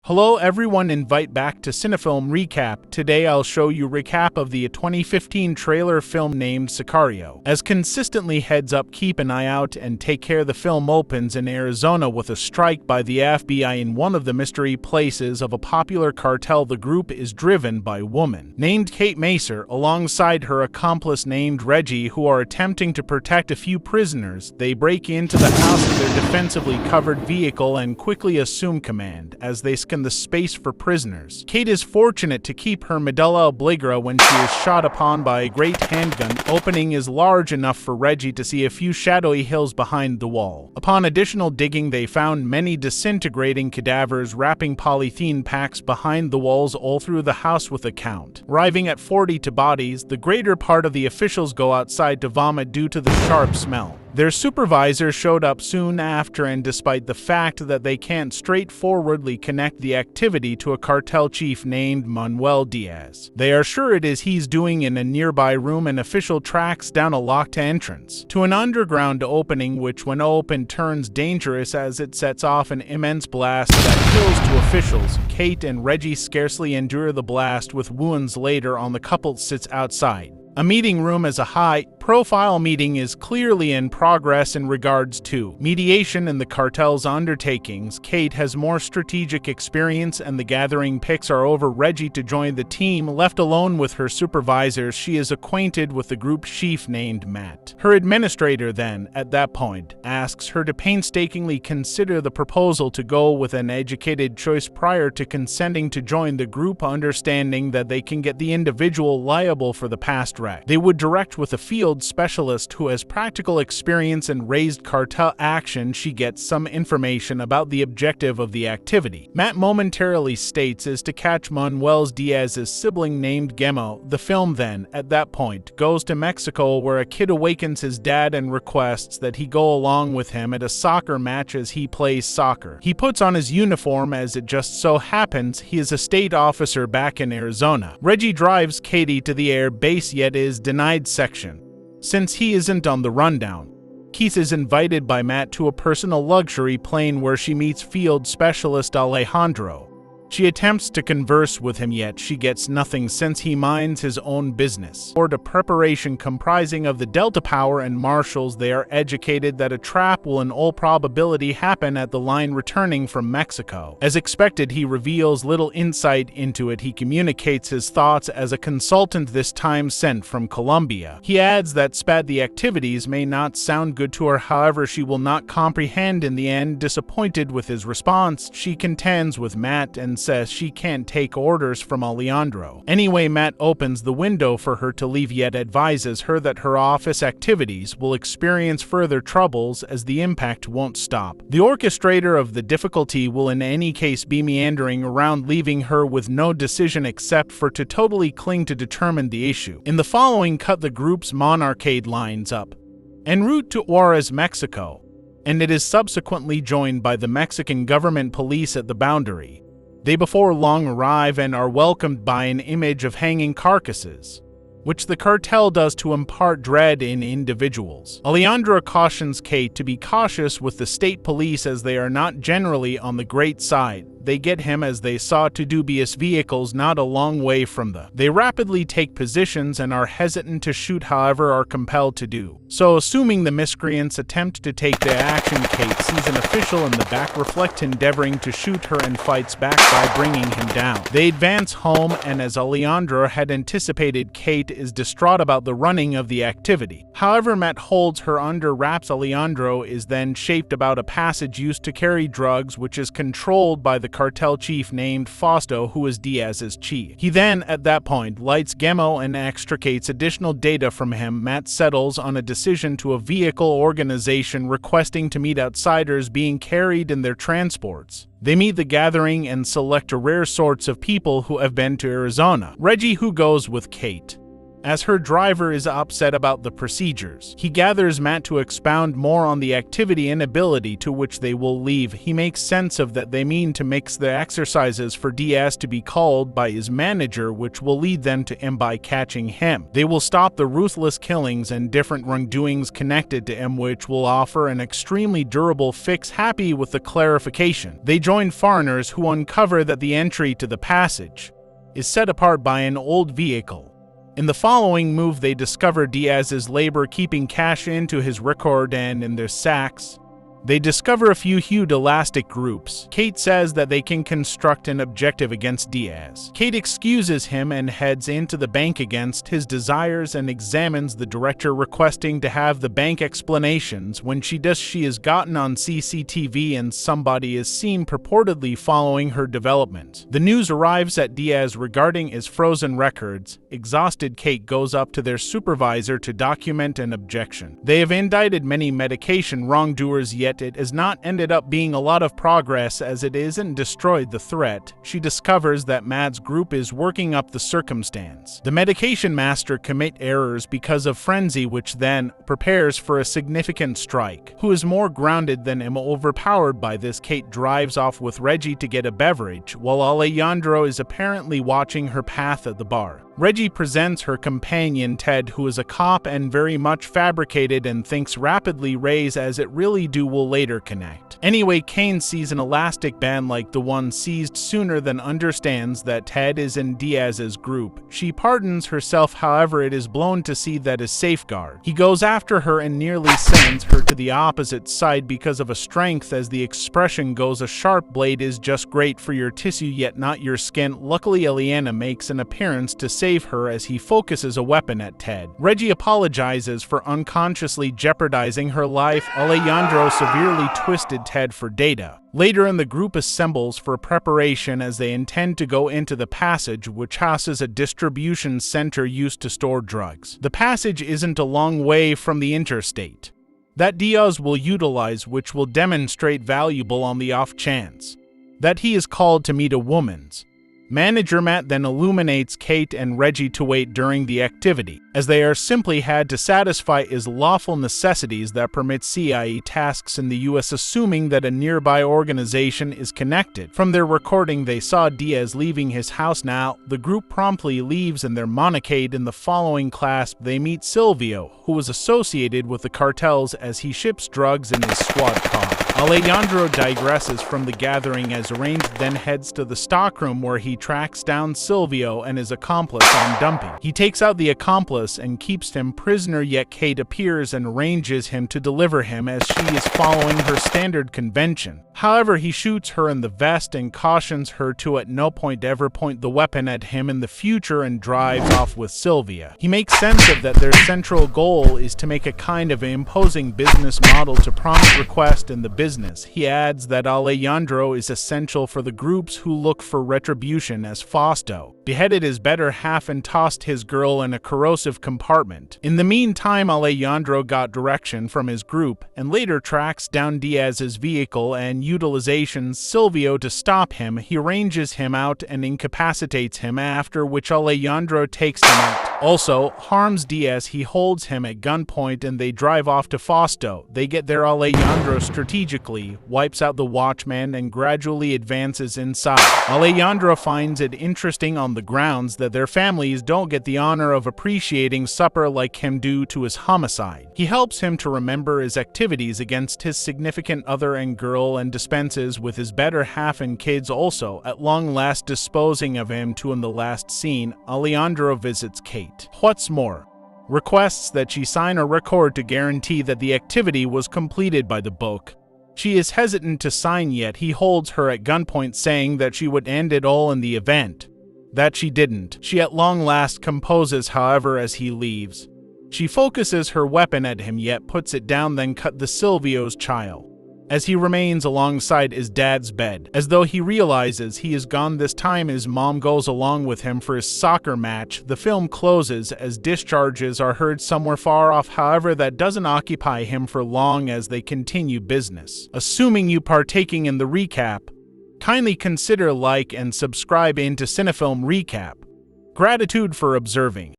Hello everyone, invite back to Cinefilm Recap. Today I'll show you recap of the 2015 trailer film named Sicario. As consistently heads up, keep an eye out and take care. The film opens in Arizona with a strike by the FBI in one of the mystery places of a popular cartel. The group is driven by a woman named Kate Macer alongside her accomplice named Reggie, who are attempting to protect a few prisoners. They break into the house with their defensively covered vehicle and quickly assume command as they scan the space for prisoners. Kate is fortunate to keep her medulla oblongata when she is shot upon by a great handgun. Opening is large enough for Reggie to see a few shadowy hills behind the wall. Upon additional digging, they found many disintegrating cadavers wrapping polythene packs behind the walls all through the house with a count arriving at 42 bodies. The greater part of the officials go outside to vomit due to the sharp smell. Their supervisor showed up soon after, and despite the fact that they can't straightforwardly connect the activity to a cartel chief named Manuel Diaz, they are sure it is he's doing in a nearby room. An official tracks down a locked entrance to an underground opening, which when opened turns dangerous as it sets off an immense blast that kills two officials. Kate and Reggie scarcely endure the blast with wounds. Later on, the couple sits outside a meeting room as a high-profile meeting is clearly in progress in regards to mediation in the cartel's undertakings. Kate has more strategic experience and the gathering picks are over. Reggie to join the team. Left alone with her supervisor, she is acquainted with the group chief named Matt. Her administrator then, at that point, asks her to painstakingly consider the proposal to go with an educated choice prior to consenting to join the group, understanding that they can get the individual liable for the past wreck. They would direct with a field specialist who has practical experience in raised cartel action. She gets some information about the objective of the activity. Matt momentarily states is to catch Manuel Diaz's sibling named Gemo. The film then, at that point, goes to Mexico, where a kid awakens his dad and requests that he go along with him at a soccer match as he plays soccer. He puts on his uniform as it just so happens he is a state officer back in Arizona. Reggie drives Katie to the air base, yet is denied section since he isn't on the rundown. Keith is invited by Matt to a personal luxury plane where she meets field specialist Alejandro. She attempts to converse with him, yet she gets nothing since he minds his own business. Or the preparation comprising of the Delta Power and Marshals, they are educated that a trap will in all probability happen at the line returning from Mexico. As expected, he reveals little insight into it. He communicates his thoughts as a consultant, this time sent from Colombia. He adds that the activities may not sound good to her, however she will not comprehend in the end. Disappointed with his response, she contends with Matt and says she can't take orders from Alejandro. Anyway, Matt opens the window for her to leave, yet advises her that her office activities will experience further troubles as the impact won't stop. The orchestrator of the difficulty will in any case be meandering around, leaving her with no decision except for to totally cling to determine the issue. In the following cut, the group's motorcade lines up en route to Juarez, Mexico, and it is subsequently joined by the Mexican government police at the boundary. They before long arrive and are welcomed by an image of hanging carcasses, which the cartel does to impart dread in individuals. Alejandro cautions Kate to be cautious with the state police as they are not generally on the great side. They get him as they saw two dubious vehicles not a long way from the. They rapidly take positions and are hesitant to shoot, however are compelled to do so. Assuming the miscreants attempt to take the action, Kate sees an official in the back reflect endeavoring to shoot her and fights back by bringing him down. They advance home, and as Alejandro had anticipated, Kate is distraught about the running of the activity. However, Matt holds her under wraps. Alejandro is then shaped about a passage used to carry drugs, which is controlled by the cartel chief named Fausto, who is Diaz's chief. He then, at that point, lights Gemo and extricates additional data from him. Matt settles on a decision to a vehicle organization requesting to meet outsiders being carried in their transports. They meet the gathering and select a rare sorts of people who have been to Arizona. Reggie, who goes with Kate, as her driver is upset about the procedures. He gathers Matt to expound more on the activity and ability to which they will leave. He makes sense of that they mean to mix the exercises for Diaz to be called by his manager, which will lead them to M by catching him. They will stop the ruthless killings and different wrongdoings connected to M, which will offer an extremely durable fix. Happy with the clarification, they join foreigners who uncover that the entry to the passage is set apart by an old vehicle. In the following move, they discover Diaz's labor keeping cash into his record, and in their sacks, they discover a few hued elastic groups. Kate says that they can construct an objective against Diaz. Kate excuses him and heads into the bank against his desires and examines the director, requesting to have the bank explanations. When she does, she is gotten on CCTV and somebody is seen purportedly following her development. The news arrives at Diaz regarding his frozen records. Exhausted, Kate goes up to their supervisor to document an objection. They have indicted many medication wrongdoers, yet it has not ended up being a lot of progress, as it isn't destroyed the threat. She discovers that Matt's group is working up the circumstance. The medication master commit errors because of frenzy, which then prepares for a significant strike. Who is more grounded than him? Overpowered by this, Kate drives off with Reggie to get a beverage, while Alejandro is apparently watching her path at the bar. Reggie presents her companion Ted, who is a cop and very much fabricated and thinks rapidly Ray's as it really do will later connect. Anyway, Kane sees an elastic band like the one seized sooner than understands that Ted is in Diaz's group. She pardons herself, however it is blown to see that is safeguard. He goes after her and nearly sends her to the opposite side because of a strength, as the expression goes, a sharp blade is just great for your tissue yet not your skin. Luckily, Eliana makes an appearance to save her as he focuses a weapon at Ted. Reggie apologizes for unconsciously jeopardizing her life. Alejandro severely twisted Ted for data. Later in, the group assembles for preparation as they intend to go into the passage, which houses a distribution center used to store drugs. The passage isn't a long way from the interstate that Diaz will utilize, which will demonstrate valuable on the off chance that he is called to meet a woman's manager. Matt then illuminates Kate and Reggie to wait during the activity, as they are simply had to satisfy his lawful necessities that permit CIA tasks in the US, assuming that a nearby organization is connected. From their recording, they saw Diaz leaving his house. Now, the group promptly leaves in their monicade. In the following clasp, they meet Silvio, who was associated with the cartels as he ships drugs in his squad car. Alejandro digresses from the gathering as arranged, then heads to the stockroom where he tracks down Silvio and his accomplice on dumping. He takes out the accomplice and keeps him prisoner, yet Kate appears and arranges him to deliver him as she is following her standard convention. However, he shoots her in the vest and cautions her to at no point ever point the weapon at him in the future, and drives off with Sylvia. He makes sense of that their central goal is to make a kind of imposing business model to promise request in the business. He adds that Alejandro is essential for the groups who look for retribution, as Fausto beheaded his better half and tossed his girl in a corrosive compartment. In the meantime, Alejandro got direction from his group and later tracks down Diaz's vehicle and utilizations Silvio to stop him. He ranges him out and incapacitates him, after which Alejandro takes him out. Also harms Diaz. He holds him at gunpoint and they drive off to Fausto. They get there. Alejandro strategically wipes out the watchman and gradually advances inside. Alejandro finds it interesting on the grounds that their families don't get the honor of appreciating supper like him due to his homicide. He helps him to remember his activities against his significant other and girl, and dispenses with his better half and kids, also at long last disposing of him too. In the last scene, Alejandro visits Kate. What's more, requests that she sign a record to guarantee that the activity was completed by the book. She is hesitant to sign, yet he holds her at gunpoint, saying that she would end it all in the event that she didn't. She at long last composes, however, as he leaves. She focuses her weapon at him, yet puts it down, then cut the Silvio's child as he remains alongside his dad's bed. As though he realizes he is gone this time, his mom goes along with him for his soccer match. The film closes as discharges are heard somewhere far off, however that doesn't occupy him for long as they continue business. Assuming you partaking in the recap, kindly consider like and subscribe into Cinefilm Recap. Gratitude for observing.